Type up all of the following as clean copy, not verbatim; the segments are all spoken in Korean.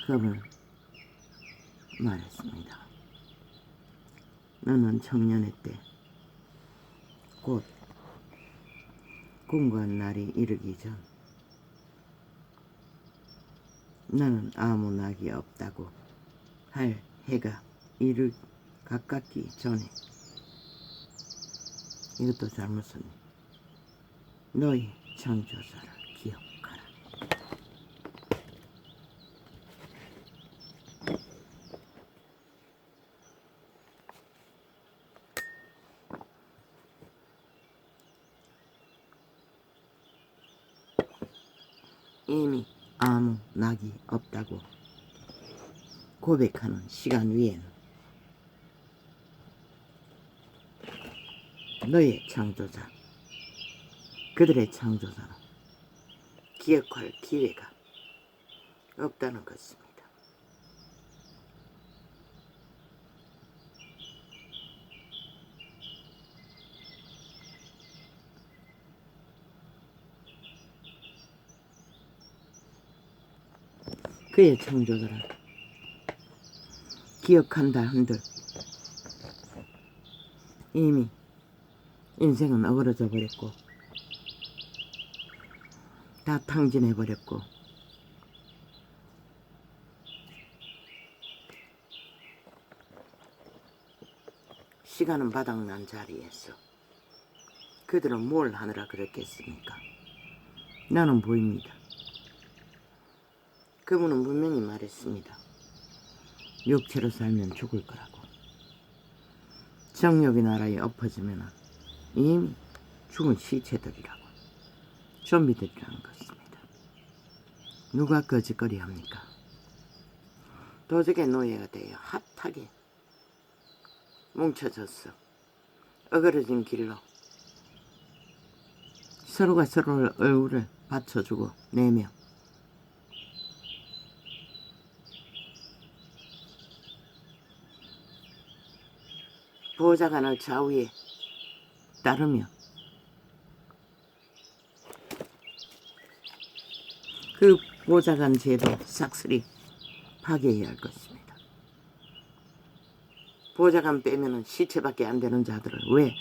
그분은 말했습니다. 너는 청년의 때 곧 공고한 날이 이르기 전 나는 아무 낙이 없다고 할 해가 가깝기 전에 이것도 잘못 썼네. 너희 창조자를 기억하라. 이미 아무 낙이 없다고 고백하는 시간 위에는 너의 창조자, 그들의 창조자는 기억할 기회가 없다는 것입니다. 그의 창조자를 기억한다 한들 이미 인생은 어그러져 버렸고 다 탕진해 버렸고 시간은 바닥난 자리에서 그들은 뭘 하느라 그랬겠습니까? 나는 보입니다. 그분은 분명히 말했습니다. 육체로 살면 죽을 거라고. 정욕의 나라에 엎어지면 이미 죽은 시체들이라고. 좀비들이라는 것입니다. 누가 거짓거리 합니까? 도적의 노예가 되어 핫하게 뭉쳐졌어. 어그러진 길로 서로가 서로를 얼굴을 받쳐주고 내며 보좌관을 좌우에 따르며 그 보좌관 제도 싹쓸이 파괴해야 할 것입니다. 보좌관 빼면은 시체밖에 안 되는 자들을 왜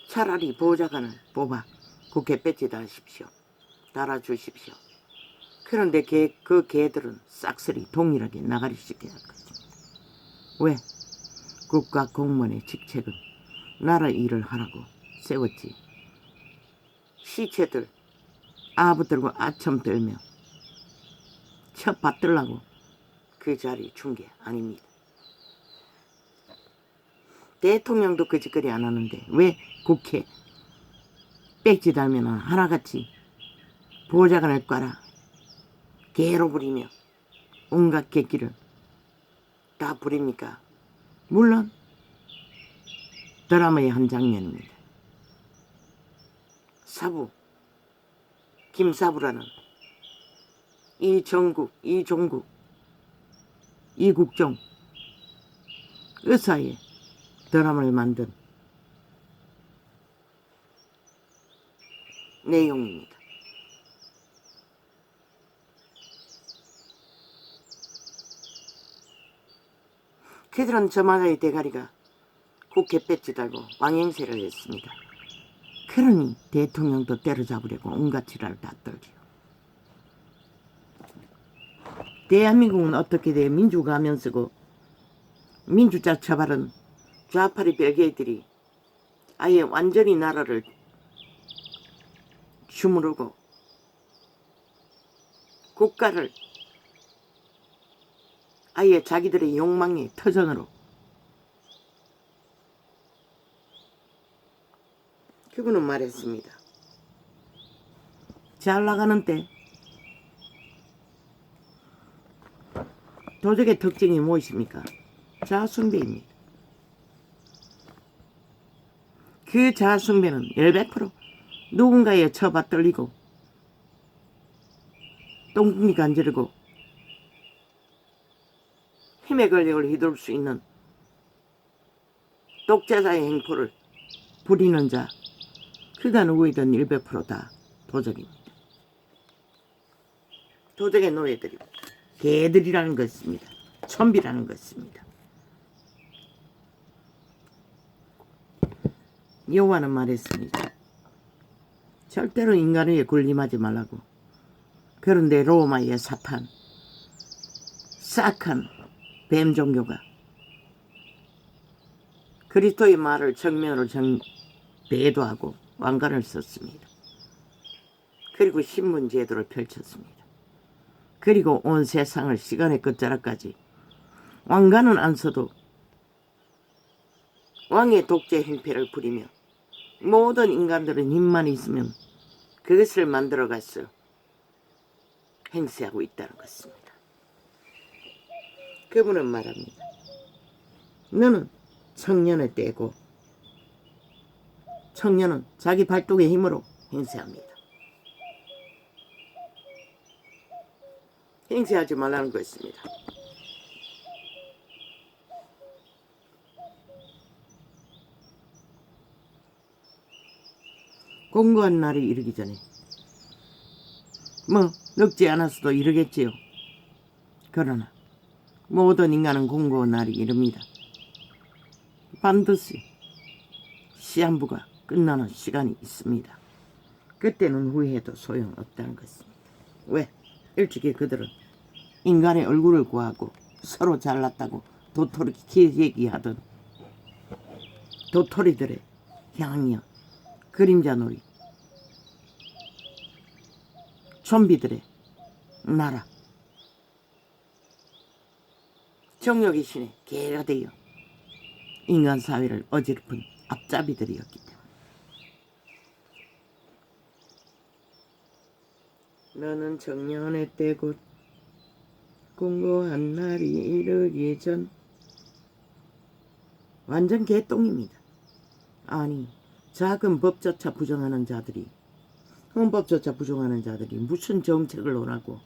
차라리 보좌관을 뽑아 국회 배지 달아주십시오. 그런데 그 개들은 싹쓸이 동일하게 나가리 시켜야 할 것입니다. 왜? 국가 공무원의 직책은 나라 일을 하라고 세웠지. 시체들 아부들고 아첨 떨며 첫 받들라고 그 자리에 준 게 아닙니다. 대통령도 거짓거리 안 하는데 왜 국회 빽지 달면 하나같이 보좌관을 꽈라 개로 부리며 온갖 객기를 다 부립니까? 물론 드라마의 한 장면입니다. 사부 김사부라는 이정국, 이종국, 이국종 의사의 드라마를 만든 내용입니다. 그들은 저마다의 대가리가 국회 배지 달고 왕행세를 했습니다. 그러니 대통령도 때려잡으려고 온갖 지랄을 다 떨지요. 대한민국은 어떻게 돼? 민주가면 쓰고 민주자 처발은 좌파리 별개들이 아예 완전히 나라를 주무르고 국가를 아예 자기들의 욕망의 터전으로 그분은 말했습니다. 잘 나가는 때 도적의 특징이 무엇입니까? 자아숭배입니다. 그 자아숭배는 100% 누군가의 처바 떨리고 똥구니 간지르고 힘의 권력을 휘둘 수 있는 독재자의 행포를 부리는 자, 그가 누구이든 100% 다 도적입니다. 도적의 노예들입니다. 개들이라는 것입니다. 좀비라는 것입니다. 여호와는 말했습니다. 절대로 인간에게 군림하지 말라고. 그런데 로마의 사탄, 싹한 뱀 종교가 그리스도의 말을 정면으로 배도하고 왕관을 썼습니다. 그리고 신분 제도를 펼쳤습니다. 그리고 온 세상을 시간의 끝자락까지 왕관은 안 써도 왕의 독재 행패를 부리며 모든 인간들은 힘만 있으면 그것을 만들어가서 행세하고 있다는 것입니다. 그분은 말합니다. 너는 청년의 때고 청년은 자기 발동의 힘으로 행세합니다. 행세하지 말라는 것입니다. 공고한 날이 이르기 전에 늙지 않았어도 이르겠지요. 그러나 모든 인간은 공고한 날이 이릅니다. 반드시 시한부가 끝나는 시간이 있습니다. 그때는 후회해도 소용없다는 것입니다. 왜? 일찍이 그들은 인간의 얼굴을 구하고 서로 잘났다고 도토리 얘기하던 도토리들의 향연, 그림자놀이, 좀비들의 나라, 정욕의 신의 개가 되어 인간 사회를 어지럽힌 앞잡이들이었기 때문에 너는 정년의 때 곧 공고한 날이 이르기 전 완전 개똥입니다. 아니 작은 법조차 부정하는 자들이 헌법조차 부정하는 자들이 무슨 정책을 논하고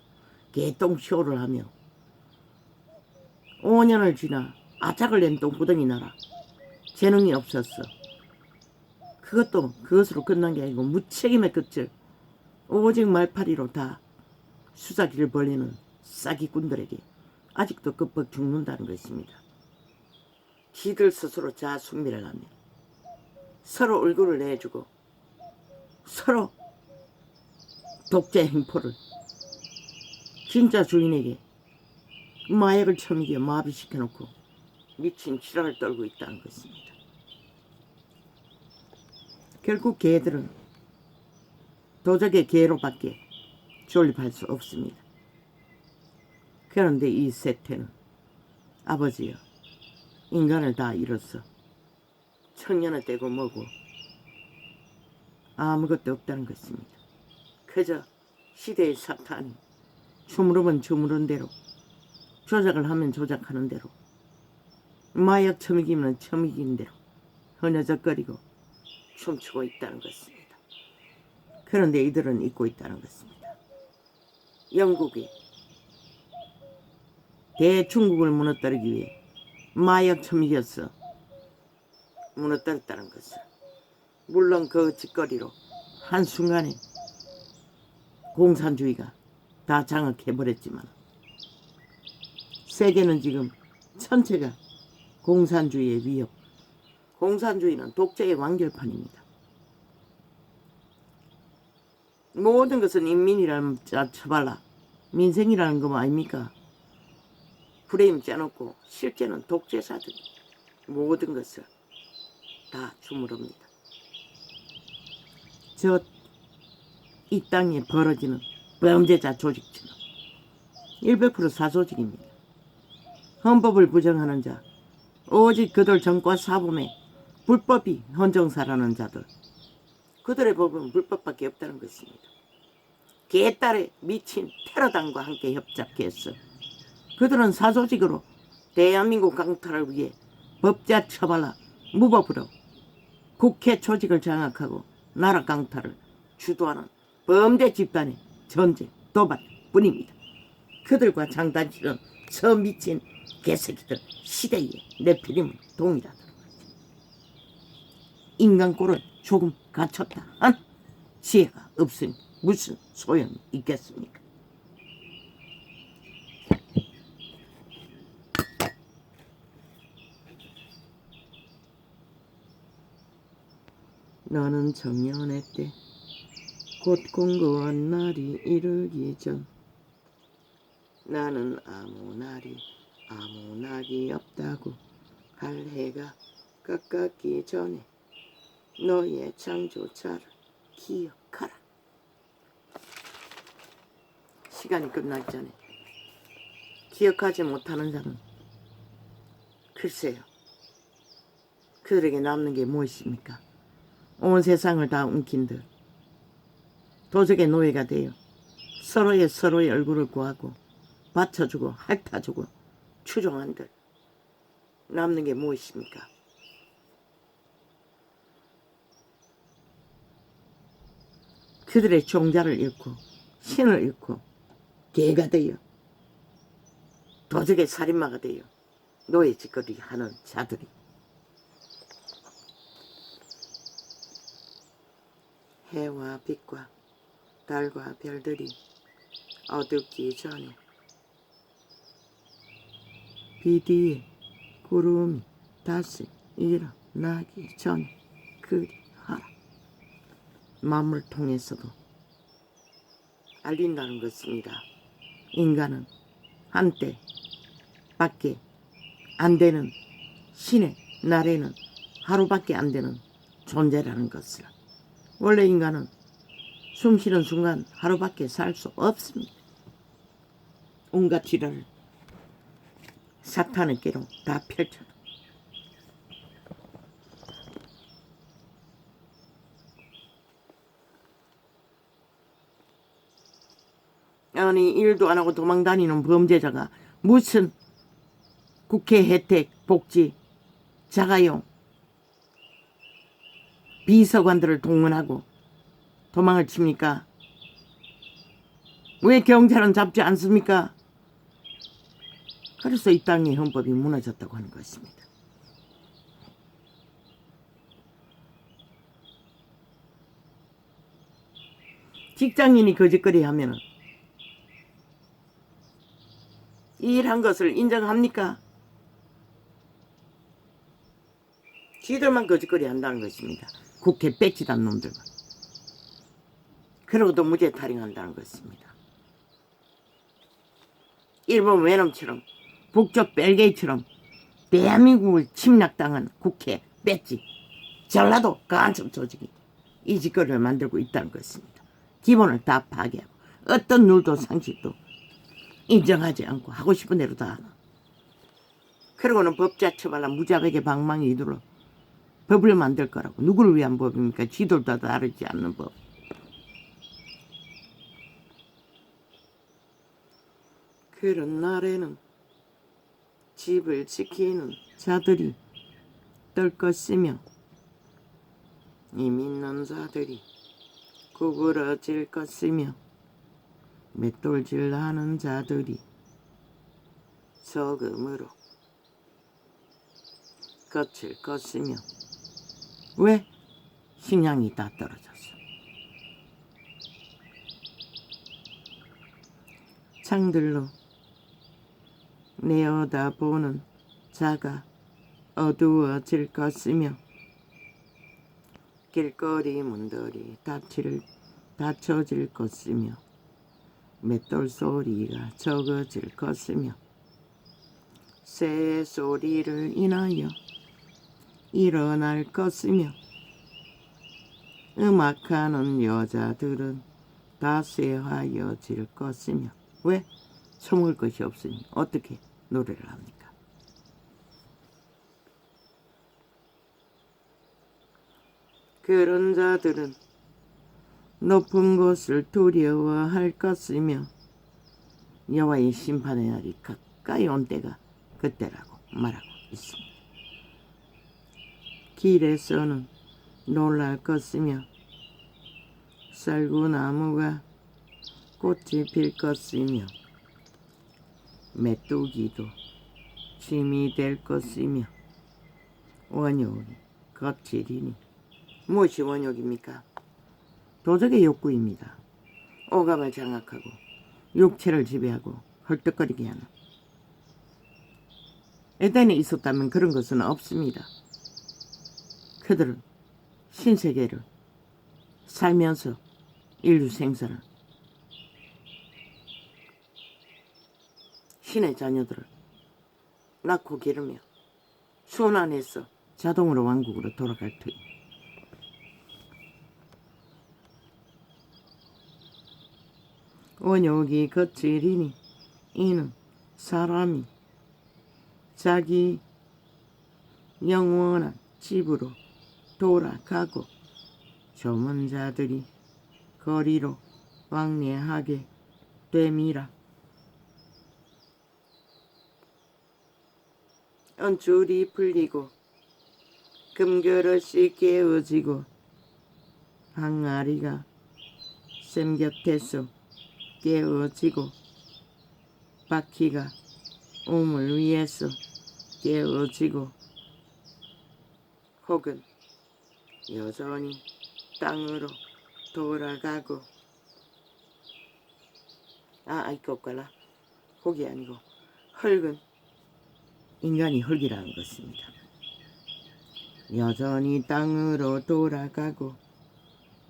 개똥쇼를 하며 5년을 지나 아작을 낸 똥구덩이 나라 재능이 없었어. 그것으로 끝난 게 아니고 무책임의 끝을 오직 말파리로 다 수사기를 벌리는 싸기꾼들에게 아직도 끄뻑 죽는다는 것입니다. 지들 스스로 자숙미를 하며 서로 얼굴을 내주고 서로 독재 행포를 진짜 주인에게 마약을 처먹여 마비시켜놓고 미친 지랄을 떨고 있다는 것입니다. 결국 개들은 도적의 개로밖에 존립할 수 없습니다. 그런데 이 세태는 아버지여 인간을 다 잃었어. 청년을 떼고 뭐고 아무것도 없다는 것입니다. 그저 시대의 사탄이 주무르면 주무른 대로 조작을 하면 조작하는 대로 마약 처먹이면 처먹이는 대로 흐느적거리고 춤추고 있다는 것입니다. 그런데 이들은 잊고 있다는 것입니다. 영국이 대중국을 무너뜨리기 위해 마약 처먹여서 무너뜨렸다는 것을 물론 그 짓거리로 한순간에 공산주의가 다 장악해버렸지만 세계는 지금 전체가 공산주의의 위협, 공산주의는 독재의 완결판입니다. 모든 것은 인민이라는 처발라 민생이라는 거 아닙니까? 프레임 짜놓고 실제는 독재사들이 모든 것을 다 주무릅니다. 이 땅에 벌어지는 범죄자 조직처럼 100% 사조직입니다. 헌법을 부정하는 자, 오직 그들 정과 사범에 불법이 헌정사라는 자들, 그들의 법은 불법밖에 없다는 것입니다. 개딸의 미친 테러당과 함께 협작해서 그들은 사조직으로 대한민국 강탈을 위해 법자 처발라 무법으로 국회 조직을 장악하고 나라 강탈을 주도하는 범죄 집단의 전쟁, 도발 뿐입니다. 그들과 장단치는 저 미친 개새끼들 시대에 네피림은 동일하다는 거지. 인간 꼴을 조금 갖췄다 한 지혜가 없으니 무슨 소용이 있겠습니까? 너는 청년의 때 곧 공고한 날이 이르기 전 나는 아무 낙이 없다고 할 해가 가깝기 전에 너의 창조차를 기억하라. 시간이 끝나기 전에 기억하지 못하는 자는 글쎄요, 그들에게 남는 게 무엇입니까? 온 세상을 다 움킨 듯 도적의 노예가 되어 서로의 얼굴을 구하고 받쳐주고 핥아주고 추종한 듯 남는 게 무엇입니까? 그들의 종자를 잃고 신을 잃고 개가 되어 도적의 살인마가 되어 노예 짓거리 하는 자들이 해와 빛과 달과 별들이 어둡기 전에 비 뒤에 구름이 다시 일어나기 전에 그리하라. 마음을 통해서도 알린다는 것입니다. 인간은 한때 밖에 안 되는 신의 날에는 하루밖에 안 되는 존재라는 것을, 원래 인간은 숨쉬는 순간 하루밖에 살 수 없습니다. 온갖 지랄을 사탄의 깨로 다 펼쳐. 아니, 일도 안 하고 도망 다니는 범죄자가 무슨 국회 혜택, 복지, 자가용, 비서관들을 동원하고 도망을 칩니까? 왜 경찰은 잡지 않습니까? 그래서 이 땅의 헌법이 무너졌다고 하는 것입니다. 직장인이 거짓거리 하면 일한 것을 인정합니까? 지들만 거짓거리 한다는 것입니다. 국회 빽지단 놈들만. 그러고도 무죄 탈영한다는 것입니다. 일본 외놈처럼 북쪽 벨기에처럼 대한민국을 침략당한 국회 빽지 전라도 간첩 조직이 이 짓거리를 만들고 있다는 것입니다. 기본을 다 파괴하고 어떤 룰도 상식도 인정하지 않고 하고 싶은 대로 다 하나. 그러고는 법자 처벌라 무자백의 방망이 이들로 법을 만들 거라고. 누구를 위한 법입니까? 지들도 다르지 않는 법. 그런 날에는 집을 지키는 자들이 떨 것이며 이 믿는 자들이 구부러질 것이며 맷돌질 하는 자들이 소금으로 거칠 것이며. 왜? 식량이 다 떨어졌어. 창들로 내어다보는 자가 어두워질 것이며 길거리 문들이 닫혀질 것이며 맷돌 소리가 적어질 것이며 새 소리를 인하여 일어날 것이며 음악하는 여자들은 다 쇠하여질 것이며. 왜? 처먹을 것이 없으니 어떻게 노래를 합니까? 그런 자들은 높은 곳을 두려워할 것이며 여호와의 심판의 날이 가까이 온 때가 그때라고 말하고 있습니다. 길에서는 놀랄 것이며 쌀구나무가 꽃이 필 것이며 메뚜기도 짐이 될 것이며 원욕이 겁질이니. 무엇이 원욕입니까? 도적의 욕구입니다. 오감을 장악하고 육체를 지배하고 헐떡거리게 하는. 에덴에 있었다면 그런 것은 없습니다. 그들은 신세계를 살면서 인류 생사를 신의 자녀들을 낳고 기르며 손안에서 자동으로 왕국으로 돌아갈 터이. 원욕이 거칠이니 이는 사람이 자기 영원한 집으로 돌아가고 조문자들이 거리로 왕래하게 됨이라. 언줄이 풀리고 금그릇이 깨어지고 항아리가 샘 곁에서 깨어지고 바퀴가 우물 위에서 깨어지고 혹은 여전히 땅으로 돌아가고 이거거라 혹이 아니고 흙은 인간이 흙이라는 것입니다. 여전히 땅으로 돌아가고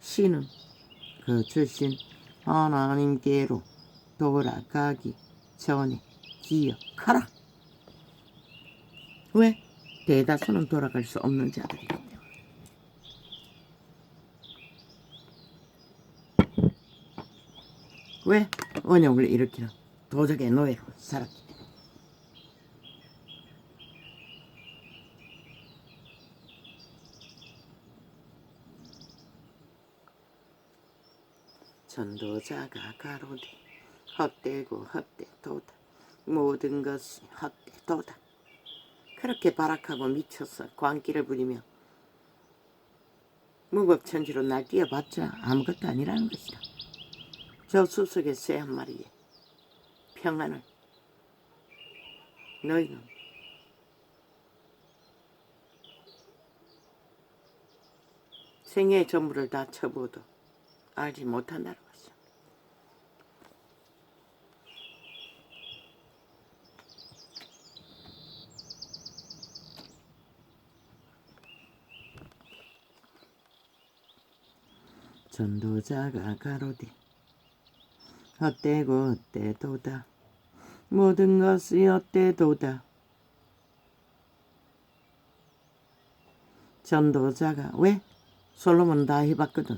신은 그 주신 하나님께로 돌아가기 전에 기억하라. 왜? 대다수는 돌아갈 수 없는 자들이기 때문에. 왜? 원욕을 일으키는 도적의 노예로 살았기 때문에. 전도자가 가로되 헛되고 헛되도다. 모든 것이 헛되도다. 그렇게 발악하고 미쳐서 광기를 부리며 무법천지로 날뛰어봤자 아무것도 아니라는 것이다. 저 수석의 새 한 마리에 평안을 너희는 생애의 전부를 다 쳐부어도 알지 못한다는 것이다. 전도자가 가로되 헛되고 헛되도다. 모든 것이 헛되도다. 전도자가 왜? 솔로몬은 다 해봤거든.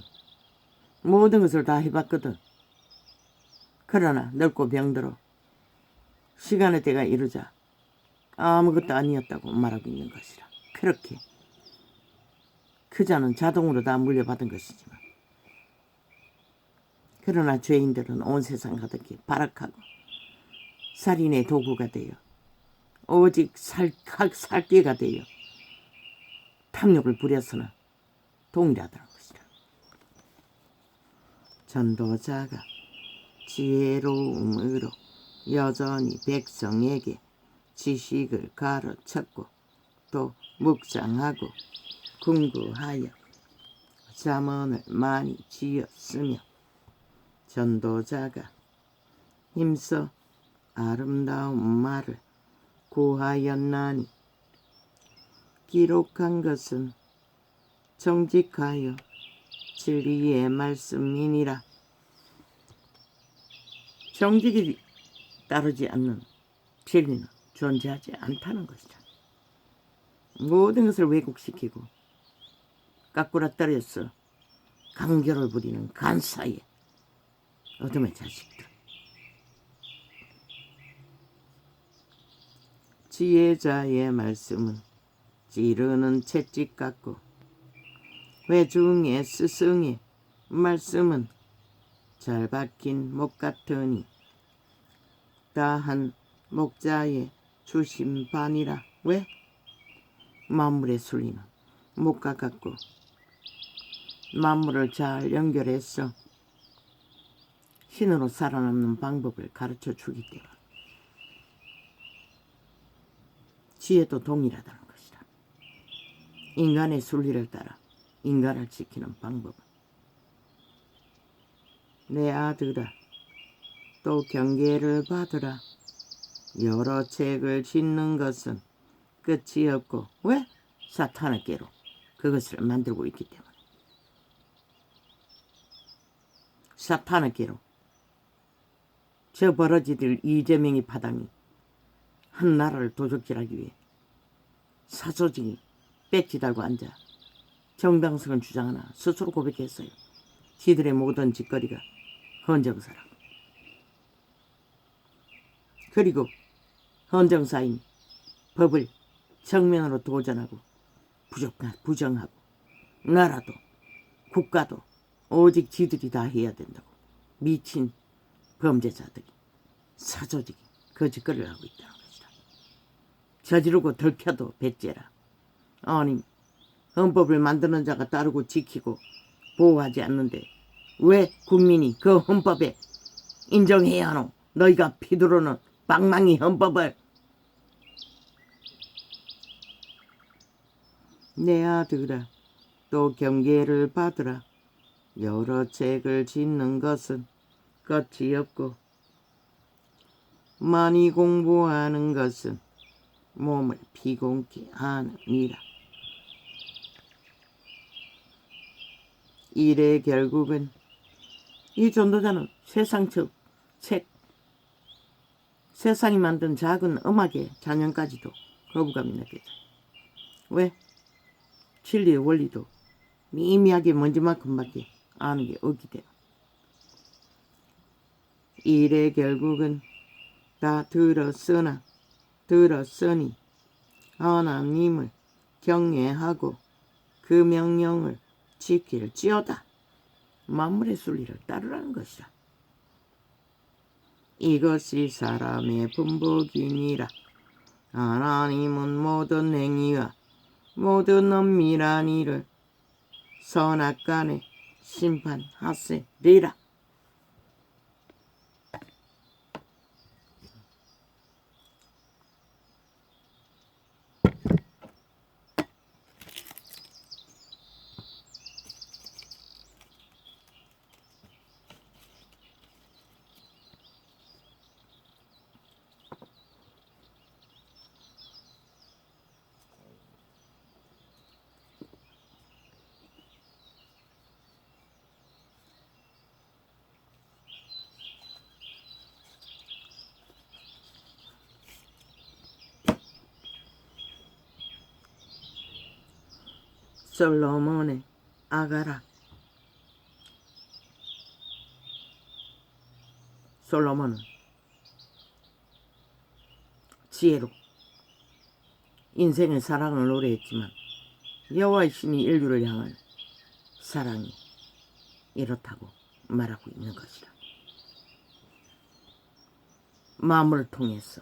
모든 것을 다 해봤거든. 그러나 늙고 병들어 시간의 때가 이르자 아무것도 아니었다고 말하고 있는 것이라. 그렇게 그 자는 자동으로 다 물려받은 것이지만 그러나 죄인들은 온 세상 가득히 발악하고 살인의 도구가 되어 오직 살기가 되어 탐욕을 부려서는 동일하다는 것이다. 전도자가 지혜로움으로 여전히 백성에게 지식을 가르쳤고 또 묵상하고 궁구하여 잠언을 많이 지었으며 전도자가 힘써 아름다운 말을 구하였나니 기록한 것은 정직하여 진리의 말씀이니라. 정직이 따르지 않는 진리는 존재하지 않다는 것이다. 모든 것을 왜곡시키고 까꾸라떨어서 강교를 부리는 간사의 어둠의 자식들. 지혜자의 말씀은 찌르는 채찍 같고 회중의 스승의 말씀은 잘 박힌 목 같으니 다한 목자의 주심반이라. 왜? 만물의 순리는 목과 같고 만물을 잘 연결해서 신으로 살아남는 방법을 가르쳐 주기 때문에 지혜도 동일하다는 것이다. 인간의 순리를 따라 인간을 지키는 방법은 내 아들아 또 경계를 받으라. 여러 책을 짓는 것은 끝이 없고 왜? 사탄의 깨로 그것을 만들고 있기 때문에 사탄에게로 저 버러지들 이재명이 파당이 한 나라를 도적질하기 위해 사조직이 배지 달고 앉아 정당성을 주장하나 스스로 고백했어요. 지들의 모든 짓거리가 헌정사라고. 그리고 헌정사인 법을 정면으로 도전하고 부정하고 나라도 국가도 오직 지들이 다 해야 된다고 미친 범죄자들이 사조직이 거짓거리를 하고 있다는 것이다. 저지르고 덜켜도 배째라. 아니 헌법을 만드는 자가 따르고 지키고 보호하지 않는데 왜 국민이 그 헌법에 인정해야 하노? 너희가 피두르는 방망이 헌법을. 내 아들아 또 경계를 받으라. 여러 책을 짓는 것은 끝이 없고 많이 공부하는 것은 몸을 피곤케 하느니라. 일의 결국은 이 전도자는 세상이 만든 작은 음악의 잔연까지도 거부감이 느껴져요. 왜? 진리의 원리도 미미하게 먼지만큼밖에 아는 게 없기 때문에. 일의 결국은 다 들었으니 하나님을 경외하고 그 명령을 지킬지어다. 만물의 순리를 따르라는 것이라. 이것이 사람의 분복이니라. 하나님은 모든 행위와 모든 엄밀한 일을 선악간에 심판하시리라. 솔로몬의 아가라. 솔로몬은 지혜로 인생의 사랑을 노래했지만 여호와의 신이 인류를 향한 사랑이 이렇다고 말하고 있는 것이라. 마음을 통해서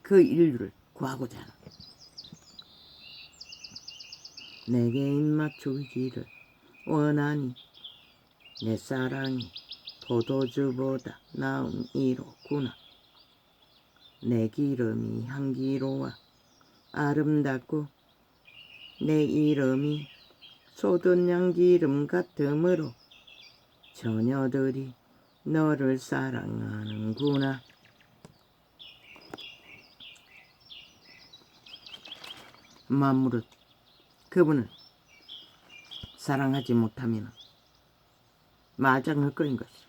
그 인류를 구하고자 하는 내게 입맞추기를 원하니 내 사랑이 포도주보다 나은 이로구나. 내 기름이 향기로워 아름답고 내 이름이 쏟은 양기름 같으므로 처녀들이 너를 사랑하는구나. 만물은 그분을 사랑하지 못하면 말짱 헛거린 것이죠.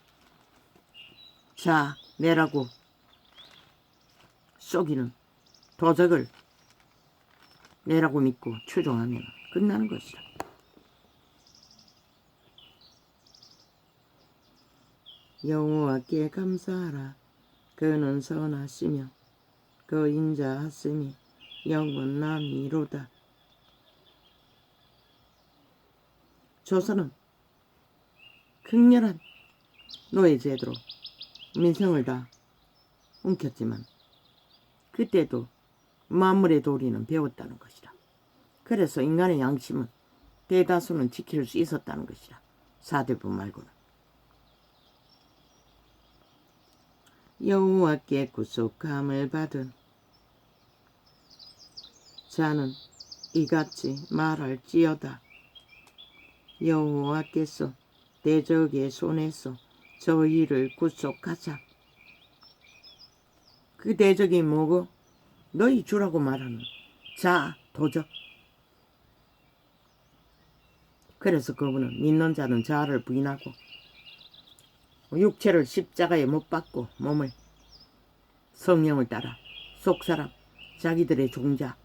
자, 내라고 속이는 도적을 내라고 믿고 추종하면 끝나는 것이다. 여호와께 감사하라. 그는 선하시며 그 인자하심이 영원하니로다. 조선은 극렬한 노예제도로 민생을 다 움켰지만 그때도 만물의 도리는 배웠다는 것이다. 그래서 인간의 양심은 대다수는 지킬 수 있었다는 것이다. 사대부 말고는. 여호와께 구속함을 받은 자는 이같이 말할지어다. 여호와께서 대적의 손에서 저희를 구속하자. 그 대적이 뭐고? 너희 주라고 말하는 자, 도적. 그래서 그분은 믿는 자는 자를 부인하고 육체를 십자가에 못 박고 몸을 성령을 따라 속사람 자기들의 종자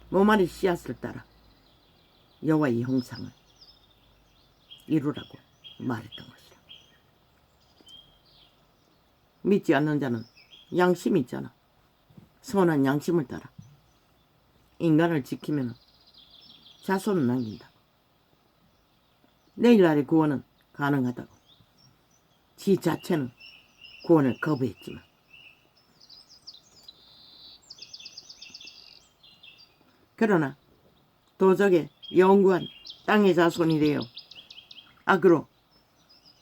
몸 안의 씨앗을 따라 여호와의 형상을 이루라고 말했던 것이다. 믿지 않는 자는 양심이 있잖아. 선한 양심을 따라 인간을 지키면 자손을 남긴다. 내일날의 구원은 가능하다고. 지 자체는 구원을 거부했지만 그러나 도적의 영구한 땅의 자손이 되어 악으로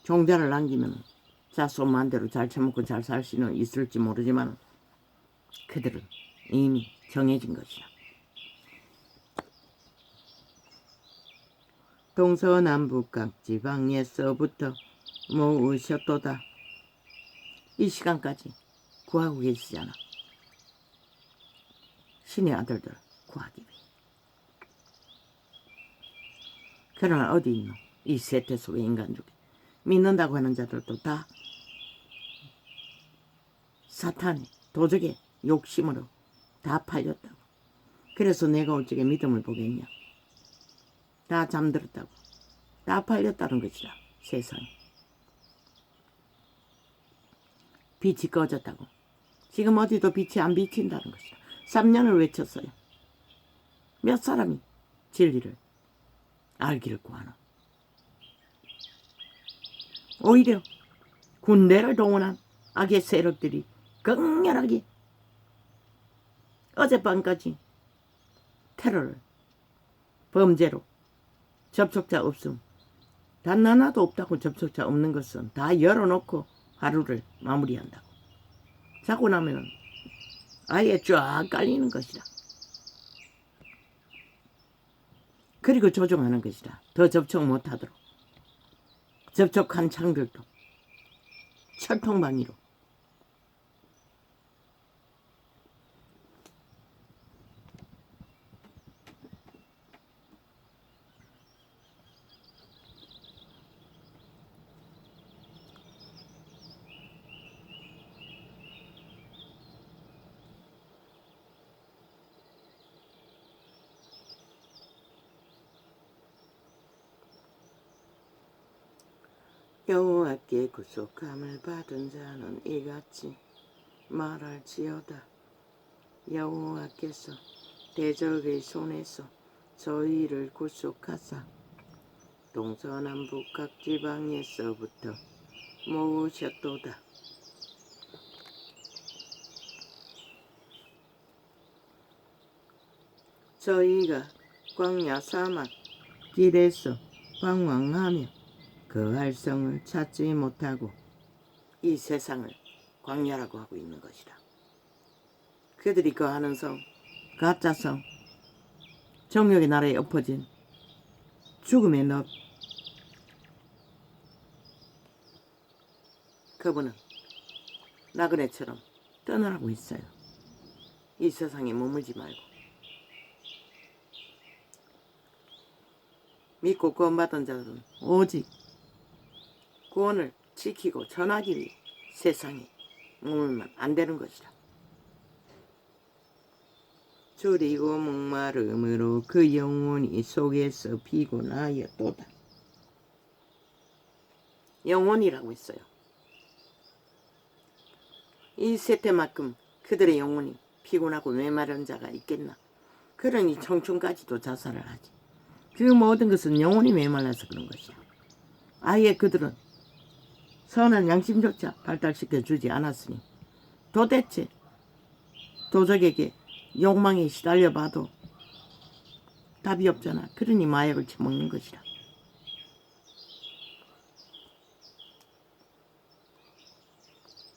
종자를 남기면 자손 마음대로 잘 처먹고 잘 살 수는 있을지 모르지만 그들은 이미 정해진 것이다. 동서남북 각 지방에서부터 모으셨도다. 이 시간까지 구하고 계시잖아. 신의 아들들 구하기 위해. 그러나 어디 있노? 이 세태 속의 인간 중에 믿는다고 하는 자들도 다 사탄의 도적의 욕심으로 다 팔렸다고. 그래서 내가 어찌게 믿음을 보겠냐. 다 잠들었다고. 다 팔렸다는 것이다. 세상에. 빛이 꺼졌다고. 지금 어디도 빛이 안 비친다는 것이다. 3년을 외쳤어요. 몇 사람이 진리를 알기를 구하나. 오히려 군대를 동원한 악의 세력들이 강렬하게 어젯밤까지 테러를 범죄로 접촉자 없음 단 하나도 없다고 접촉자 없는 것은 다 열어놓고 하루를 마무리한다고. 자고 나면 아예 쫙 깔리는 것이다. 그리고 조종하는 것이다. 더 접촉 못하도록. 접촉한 창들도 철통방위로. 여호와께 구속함을 받은 자는 이같이 말할지어다. 여호와께서 대적의 손에서 저희를 구속하사 동서남북 각 지방에서부터 모으셨도다. 저희가 광야 사막 길에서 방황하며 거할 성을 찾지 못하고 이 세상을 광야라고 하고 있는 것이다. 그들이 거하는 성, 가짜 성, 정욕의 나라에 엎어진 죽음의 늪. 그분은 나그네처럼 떠나라고 했어요. 이 세상에 머물지 말고. 믿고 구원받은 자들은 오직 구원을 지키고 전하기 위해 세상에 머물면 안 되는 것이다. 줄이고 목마름으로 그 영혼이 속에서 피곤하였도다. 영혼이라고 했어요. 이 세태만큼 그들의 영혼이 피곤하고 메마른 자가 있겠나. 그러니 청춘까지도 자살을 하지. 그 모든 것은 영혼이 메말라서 그런 것이야. 아예 그들은 선한 양심조차 발달시켜 주지 않았으니 도대체 도적에게 욕망에 시달려 봐도 답이 없잖아. 그러니 마약을 처먹는 것이다.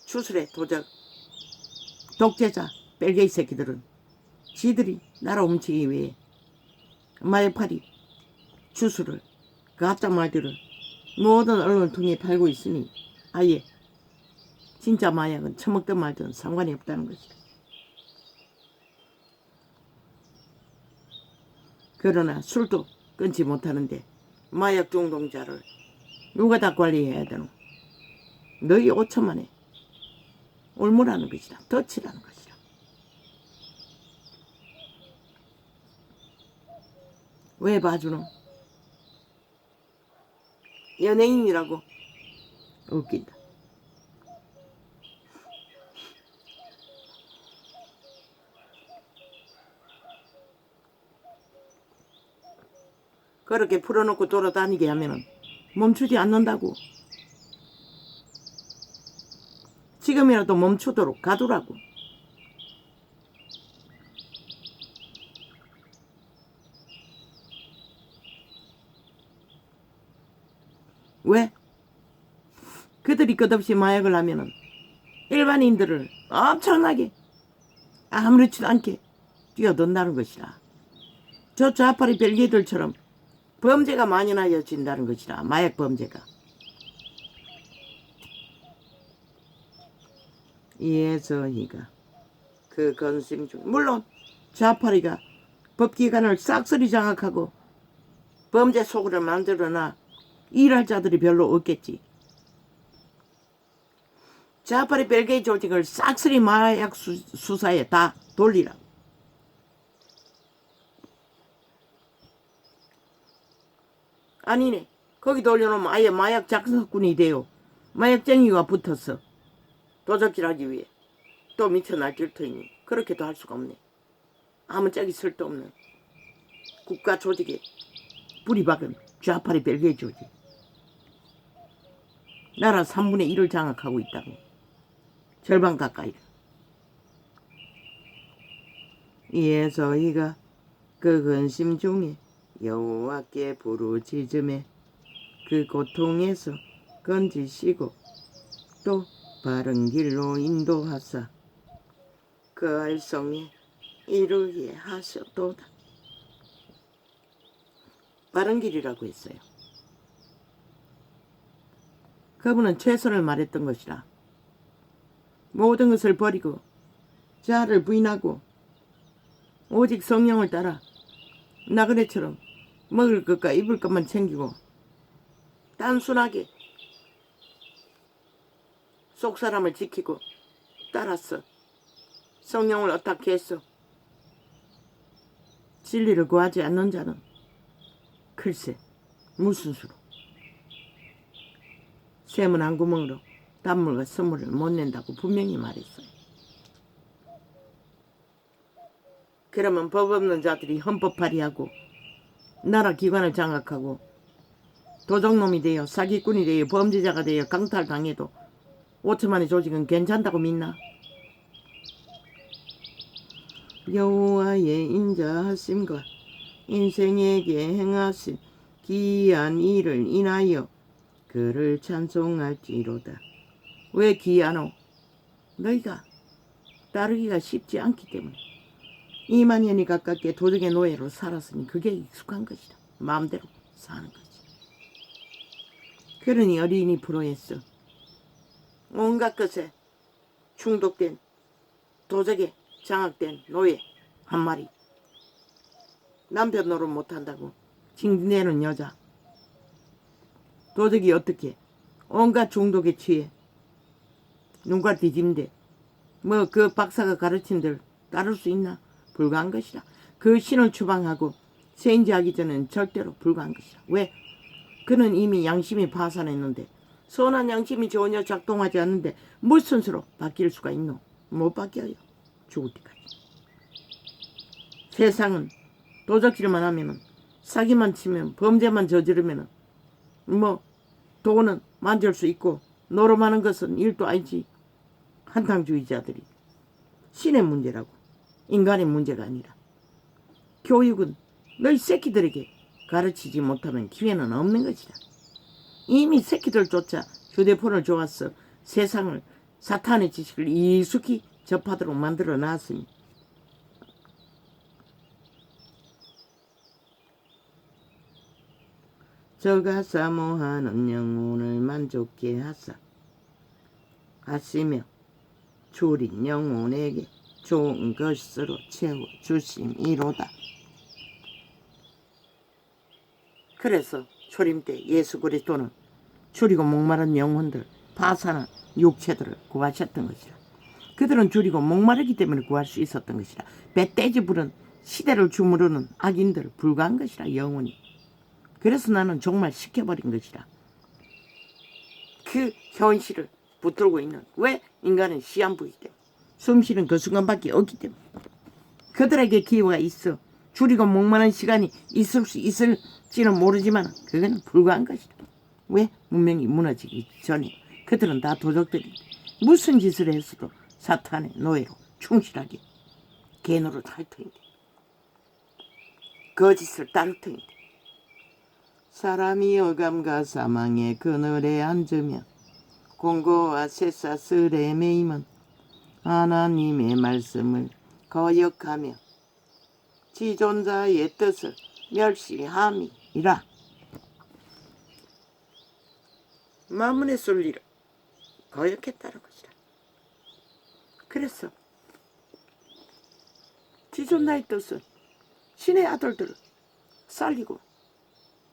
추술의 도적, 독재자, 뺄개이 새끼들은 지들이 나라 훔치기 위해 마약팔이 추술을, 가짜 말들을 모든 언론을 통해 팔고 있으니 아예 진짜 마약은 처먹든 말든 상관이 없다는 것이다. 그러나 술도 끊지 못하는데 마약 중독자를 누가 다 관리해야 되노? 너희 5천만에 올무라는 것이라. 덫이라는 것이라. 왜 봐주노? 연예인이라고. 웃긴다. 그렇게 풀어놓고 돌아다니게 하면은 멈추지 않는다고. 지금이라도 멈추도록 가두라고. 왜? 그들이 끝없이 마약을 하면은 일반인들을 엄청나게 아무렇지도 않게 뛰어든다는 것이라. 저 좌파리 벨기들처럼 범죄가 만연하여진다는 것이라. 마약 범죄가. 예서이가 그 건심 중, 물론 좌파리가 법기관을 싹쓸이 장악하고 범죄 소굴을 만들어놔 일할 자들이 별로 없겠지. 좌파리 벨게이 조직을 싹쓸이 마약 수사에 다 돌리라. 아니네. 거기 돌려놓으면 아예 마약 작성꾼이 돼요. 마약쟁이가 붙어서 도적질하기 위해 또 미쳐 날뛸 터이니 그렇게도 할 수가 없네. 아무짝이 쓸데없는 국가 조직에 뿌리 박은 좌파리 벨기에 조직. 나라 3분의 1을 장악하고 있다고. 절반 가까이를. 이에서 이가 그 근심 중에 여호와께 부르짖음에 그 고통에서 건지시고 또 바른 길로 인도하사 그 알성에 이르게 하셨도다. 바른 길이라고 했어요. 그분은 최선을 말했던 것이라. 모든 것을 버리고 자아를 부인하고 오직 성령을 따라 나그네처럼 먹을 것과 입을 것만 챙기고 단순하게 속사람을 지키고 따랐어. 성령을 어떻게 했어? 진리를 구하지 않는 자는 글쎄 무슨 수로 샘은 한 구멍으로 단물과 선물을 못 낸다고 분명히 말했어요. 그러면 법 없는 자들이 헌법파리하고 나라 기관을 장악하고 도적놈이 되어 사기꾼이 되어 범죄자가 되어 강탈당해도 5천만의 조직은 괜찮다고 믿나? 여호와의 인자하심과 인생에게 행하신 기이한 일을 인하여 그를 찬송할지로다. 왜 기이하노? 너희가 따르기가 쉽지 않기 때문에 2만 년이 가깝게 도적의 노예로 살았으니 그게 익숙한 것이다. 마음대로 사는 거지. 그러니 어린이 프로에서 온갖 것에 중독된 도적에 장악된 노예 한 마리, 남편 노릇 못한다고 징내는 여자, 도적이 어떻게 온갖 중독에 취해 눈과 뒤짐대 뭐 그 박사가 가르친 대로 따를 수 있나? 불가한 것이라. 그 신을 추방하고 세인지하기 전에는 절대로 불가한 것이라. 왜? 그는 이미 양심이 파산했는데 선한 양심이 전혀 작동하지 않는데 무슨 수로 바뀔 수가 있노? 못 바뀌어요. 죽을 때까지. 세상은 도적질만 하면은 사기만 치면 범죄만 저지르면은 뭐 돈은 만질 수 있고 노름하는 것은 일도 아니지. 한탕주의자들이 신의 문제라고. 인간의 문제가 아니라. 교육은 너희 새끼들에게 가르치지 못하면 기회는 없는 것이다. 이미 새끼들조차 휴대폰을 좋아서 세상을 사탄의 지식을 익숙히 접하도록 만들어 놨으니 저가 사모하는 영혼을 만족케 하시며 줄인 영혼에게 좋은 것으로 채워주심이로다. 그래서 초림 때 예수 그리스도는 줄이고 목마른 영혼들 파산한 육체들을 구하셨던 것이라. 그들은 줄이고 목마르기 때문에 구할 수 있었던 것이라. 배떼지 부른 시대를 주무르는 악인들 불과한 것이라. 영원히. 그래서 나는 정말 시켜버린 것이라. 그 현실을 붙들고 있는, 왜? 인간은 시한부이기 때문에, 숨쉬는 그 순간밖에 없기 때문에. 그들에게 기회가 있어 줄이고 목마른 시간이 있을 수 있을지는 모르지만 그건 불가한 것이다. 왜? 문명이 무너지기 전에 그들은 다 도적들인데 무슨 짓을 했어도 사탄의 노예로 충실하게 개노릇 할 터인데, 거짓을 따를 터인데. 사람이 어감과 사망의 그늘에 앉으며 공고와 쇠사슬에 매임은 하나님의 말씀을 거역하며 지존자의 뜻을 멸시함이라. 마문의 순리를 거역했다는 것이라. 그래서 지존자의 뜻은 신의 아들들을 살리고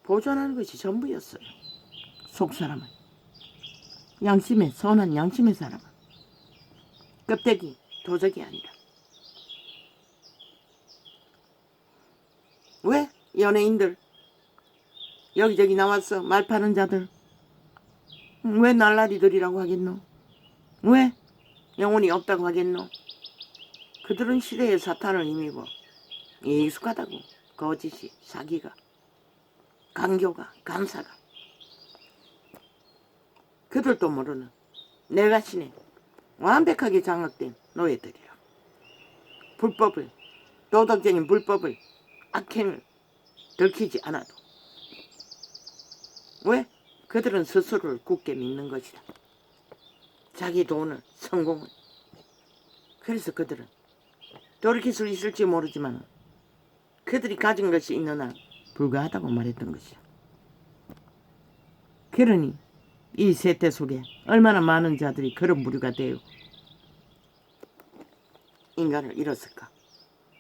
보존하는 것이 전부였어요. 속사람은, 양심의, 선한 양심의 사람은 껍데기 도적이 아니라. 왜? 연예인들 여기저기 나와서 말 파는 자들 왜 날라리들이라고 하겠노? 왜 영혼이 없다고 하겠노? 그들은 시대의 사탄을 힘입어 익숙하다고. 거짓이, 사기가, 강교가, 간사가. 그들도 모르는 내가 신의 완벽하게 장악된 노예들이라. 불법을, 도덕적인 불법을, 악행을 들키지 않아도. 왜? 그들은 스스로를 굳게 믿는 것이다. 자기 돈을, 성공을. 그래서 그들은 돌이킬 수 있을지 모르지만 그들이 가진 것이 있는 한 불가하다고 말했던 것이야. 그러니 이 세대 속에 얼마나 많은 자들이 그런 부류가 되어 인간을 잃었을까.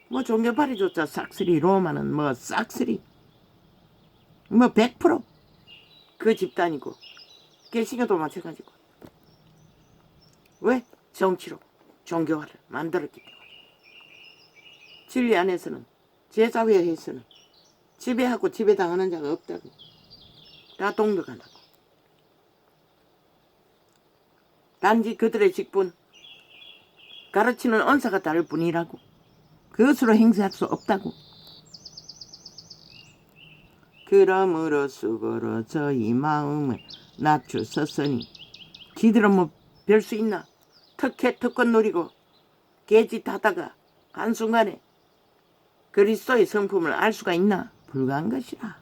뭐 종교파리조차 싹쓸이, 로마는 뭐 싹쓸이, 뭐 100% 그 집단이고, 개신교도 마찬가지고. 왜? 정치로 종교화를 만들었기 때문에. 진리 안에서는, 제사회에서는 지배하고 지배당하는 자가 없다고. 다 동력하다고. 단지 그들의 직분, 가르치는 언사가 다를 뿐이라고. 그것으로 행세할 수 없다고. 그러므로 수고로 저희 마음을 낮추었으니. 지들은 뭐 별 수 있나? 특권 누리고 개짓하다가 한순간에 그리스도의 성품을 알 수가 있나? 불가한 것이라.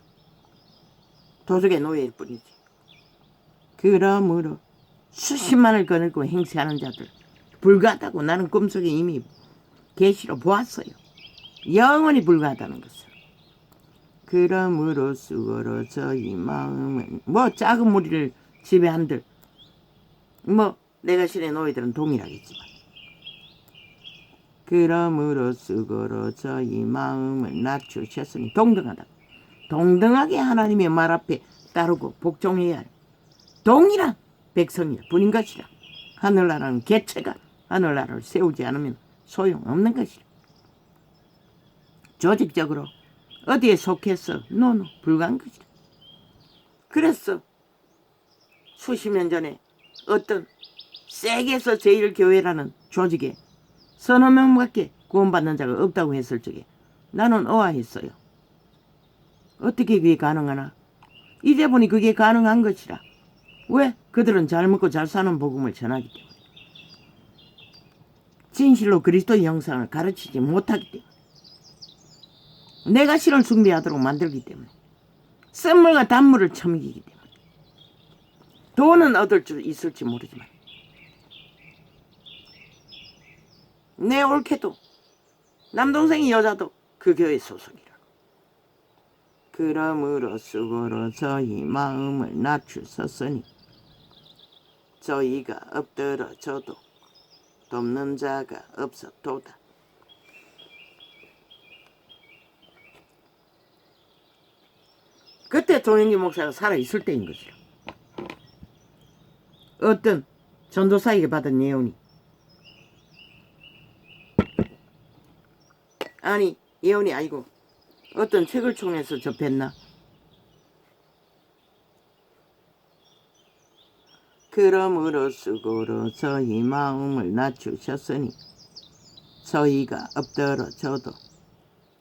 도적의 노예일 뿐이지. 그러므로 수십만을 거느리고 행세하는 자들 불가하다고 나는 꿈속에 이미 계시로 보았어요. 영원히 불가하다는 것을. 그러므로 수고로 저희 마음은, 뭐 작은 무리를 지배한들, 뭐 내가 신의 노예들은 동일하겠지만, 그러므로 수고로 저희 마음을 낮추셨으니. 동등하다. 동등하게 하나님의 말 앞에 따르고 복종해야 할 동일한 백성일 뿐인 것이라. 하늘나라는 개체가 하늘나라를 세우지 않으면 소용없는 것이라. 조직적으로 어디에 속해서 노노 불가한 것이라. 그래서 수십 년 전에 어떤 세계에서 제일 교회라는 조직에 서너 명밖에 구원받는 자가 없다고 했을 적에 나는 의아했어요. 어떻게 그게 가능하나? 이제 보니 그게 가능한 것이라. 왜? 그들은 잘 먹고 잘 사는 복음을 전하기 때문에. 진실로 그리스도의 형상을 가르치지 못하기 때문에. 내가 신을 숭배하도록 만들기 때문에. 썸물과 단물을 처먹이기 때문에. 돈은 얻을 줄 있을지 모르지만 내 옳게도 남동생이 여자도 그 교회 소속이라. 그러므로 수고로 저희 마음을 낮추었으니 저희가 엎드러져도 돕는 자가 없어도다. 그때 조영기 목사가 살아있을 때인 것이라. 어떤 전도사에게 받은 예언이, 아니 예언이 아니고 어떤 책을 통해서 접했나? 그러므로 수고로 저희 마음을 낮추셨으니 저희가 엎드러져도,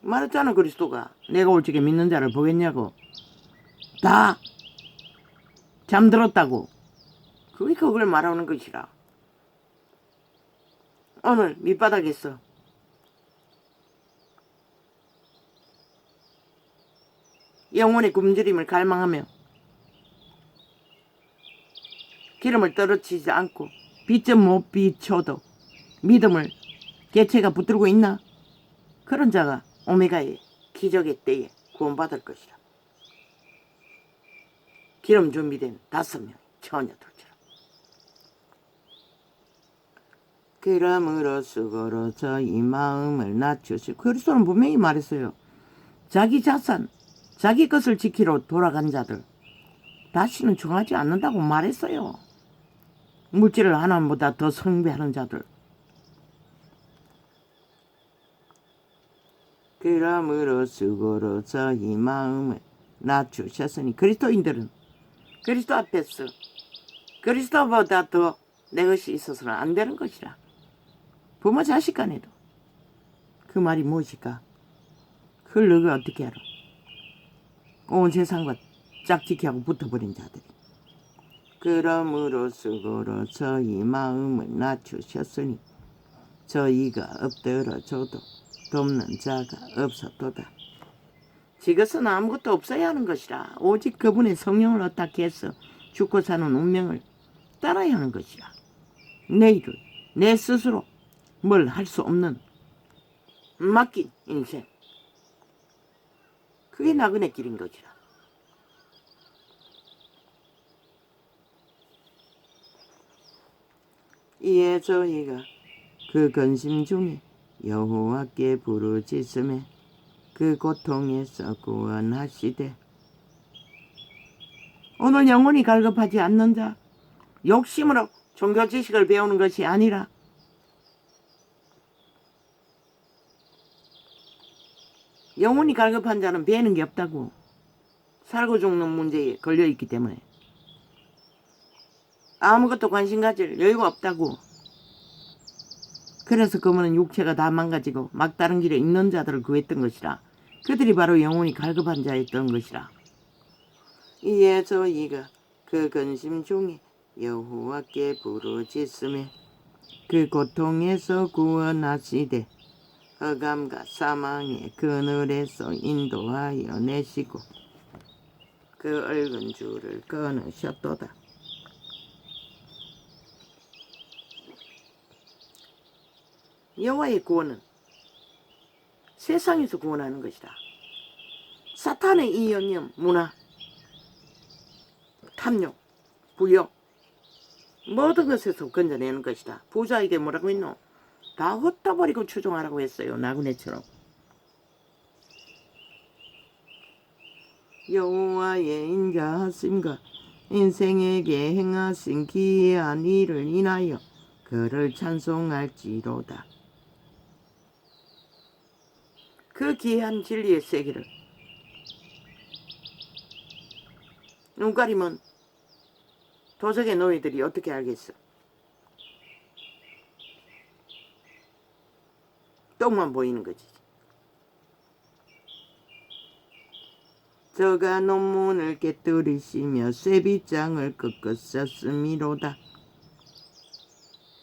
말했잖아. 그리스도가 내가 올 적에 믿는 자를 보겠냐고. 다 잠들었다고. 그게 그걸 말하는 것이라. 오늘 밑바닥에서 영혼의 굶주림을 갈망하며 기름을 떨어지지 않고 빛좀 못 비춰도 믿음을 개체가 붙들고 있나? 그런 자가 오메가의 기적의 때에 구원받을 것이라. 기름 준비된 5명의 처녀들처럼. 그러므로 수고로 저희 마음을 낮추시고, 그리스도는 분명히 말했어요. 자기 자산, 자기 것을 지키러 돌아간 자들 다시는 정하지 않는다고 말했어요. 물질을 하나님보다 더 숭배하는 자들. 그러므로 수고로 저희 마음을 낮추셨으니, 그리스도인들은 그리스도 앞에서 그리스도보다 더 내 것이 있어서는 안 되는 것이라. 부모 자식 간에도. 그 말이 무엇일까? 그걸 너가 어떻게 알아? 온 세상과 짝짓기하고 붙어버린 자들이. 그러므로 수고로 저희 마음을 낮추셨으니 저희가 엎드러져도 돕는 자가 없었도다. 지것은 아무것도 없어야 하는 것이라. 오직 그분의 성령을 어떻게 해서 죽고 사는 운명을 따라야 하는 것이라. 내 일을 내 스스로 뭘 할 수 없는 맡긴 인생. 그게 나그네 길인 것이라. 이에 저희가 그 근심 중에 여호와께 부르짖음에 그 고통에서 구원하시되, 오늘 영혼이 갈급하지 않는 자, 욕심으로 종교 지식을 배우는 것이 아니라 영혼이 갈급한 자는 배우는 게 없다고. 살고 죽는 문제에 걸려있기 때문에 아무것도 관심 가질 여유가 없다고. 그래서 그분은 육체가 다 망가지고 막다른 길에 있는 자들을 구했던 것이라. 그들이 바로 영혼이 갈급한 자였던 것이라. 이에 저희가 그 근심 중에 여호와께 부르짖음에 그 고통에서 구원하시되 흑암과 사망의 그늘에서 인도하여 내시고 그 얽은 줄을 끊으셨도다. 여호와의 구원은 세상에서 구원하는 것이다. 사탄의 이 영역, 문화, 탐욕, 부욕, 모든 것에서 건져내는 것이다. 부자에게 뭐라고 했노? 다 흩어버리고 추종하라고 했어요. 나그네처럼. 여호와의 인자하심과 인생에게 행하신 기이한 일을 인하여 그를 찬송할지로다. 그 기이한 진리의 세계를 눈 가리면 도적의 노예들이 어떻게 알겠어? 똥만 보이는 거지. 저가 논문을 깨뜨리시며 쇠빗장을 꺾으셨음이로다.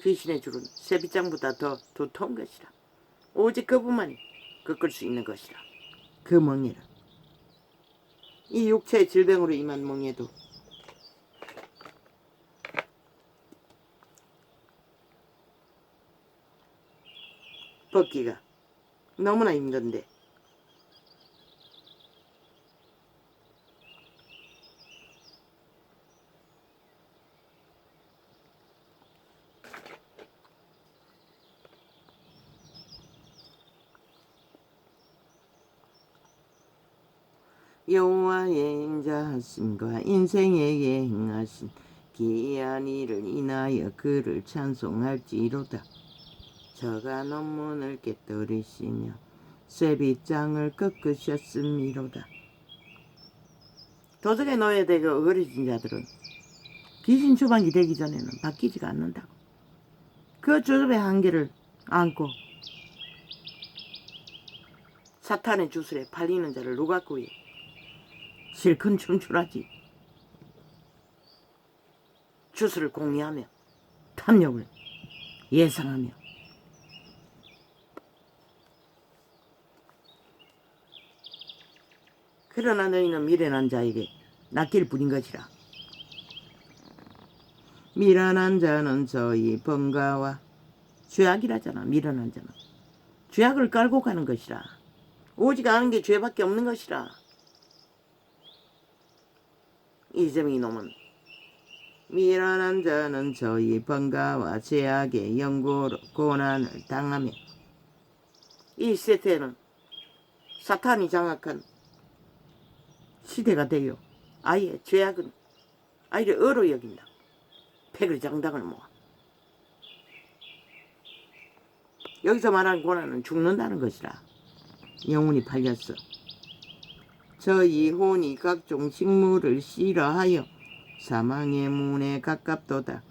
귀신의 줄은 쇠빗장보다 더 두터운 것이라. 오직 그분만이 꺾을 수 있는 것이라. 그 멍에는 이 육체의 질병으로 임한 멍에도 벗기가 너무나 힘든데 여호와의 인자하심과 인생에게 행하신 기이한 일을 인하여 그를 찬송할지로다. 저가 논문을 깨뜨리시며 쇠빗장을 꺾으셨음이로다. 도적의 노예되고 어거리진 자들은 귀신 추방이 되기 전에는 바뀌지가 않는다고. 그 주접의 한계를 안고 사탄의 주술에 팔리는 자를 누가 구해? 실컷 춤추라지. 주술을 공유하며 탐욕을 예상하며 그러나 너희는 미련한 자에게 낚일 뿐인 것이라. 미련한 자는 저희 번가와 죄악이라잖아. 미련한 자는 죄악을 깔고 가는 것이라. 오직 아는 게 죄밖에 없는 것이라. 이점이 놈은 미련한 자는 저희 번가와 죄악의 영고로 고난을 당하며, 이 세대는 사탄이 장악한 시대가 되어 아예 죄악은 아예 어로 여긴다. 패글장당을 모아. 여기서 말하는 고난은 죽는다는 것이라. 영혼이 팔렸어. 저희 혼이 각종 식물을 싫어하여 사망의 문에 가깝도다.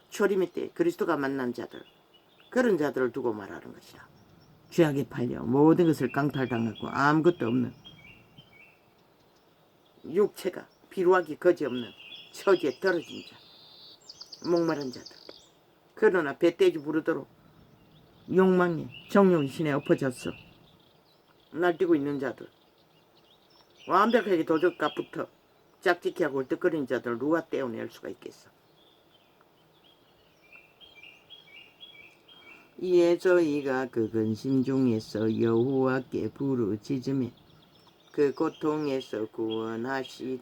초림의 때 그리스도가 만난 자들, 그런 자들을 두고 말하는 것이라. 죄악에 팔려 모든 것을 강탈당하고 아무것도 없는, 육체가 비루하기 거지없는 처지에 떨어진 자, 목마른 자들, 그러나 배떼지 부르도록 욕망에 정욕의 신에 엎어졌어 날뛰고 있는 자들, 완벽하게 도적값부터 짝짓기하고 얼떡거리는 자들을 누가 떼어낼 수가 있겠어. 이에 저희가 그 근심 중에서 여호와께 부르짖으며 그 고통에서 구원하시되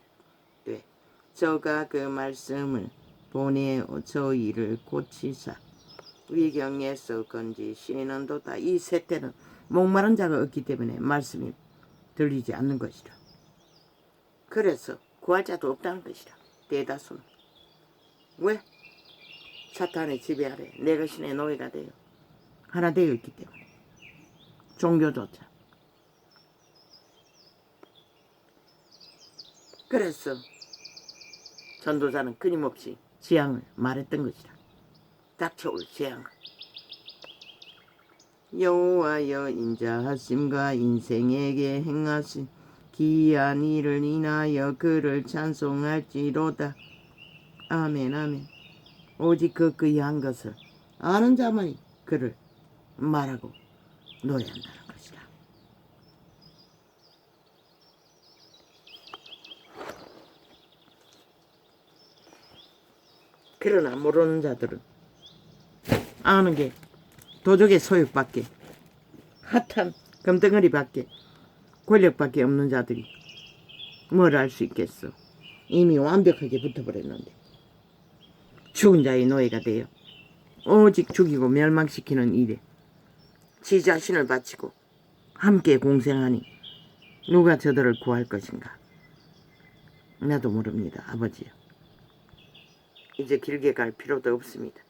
저가 그 말씀을 보내어 저희를 고치사 위경에서 건지시는도다. 이 세태는 목마른 자가 없기 때문에 말씀이 들리지 않는 것이라. 그래서 구할 자도 없다는 것이라. 대다수는. 왜? 사탄의 지배 아래 내 것인의 노예가 되어 하나 되어 있기 때문에. 종교조차. 그래서 전도자는 끊임없이 재앙을 말했던 것이라. 닥쳐올 재앙을. 여호와여 인자하심과 인생에게 행하신 기이한 일을 인하여 그를 찬송할지로다. 아멘 아멘. 오직 그 귀한 것을 아는 자만이 그를 말하고 노래한다는 것이라. 그러나 모르는 자들은 아는 게 도적의 소욕밖에, 핫한 금덩어리밖에, 권력밖에 없는 자들이 뭘 알 수 있겠어. 이미 완벽하게 붙어버렸는데. 죽은 자의 노예가 되어 오직 죽이고 멸망시키는 일에 지 자신을 바치고 함께 공생하니 누가 저들을 구할 것인가. 나도 모릅니다. 아버지요. 이제 길게 갈 필요도 없습니다.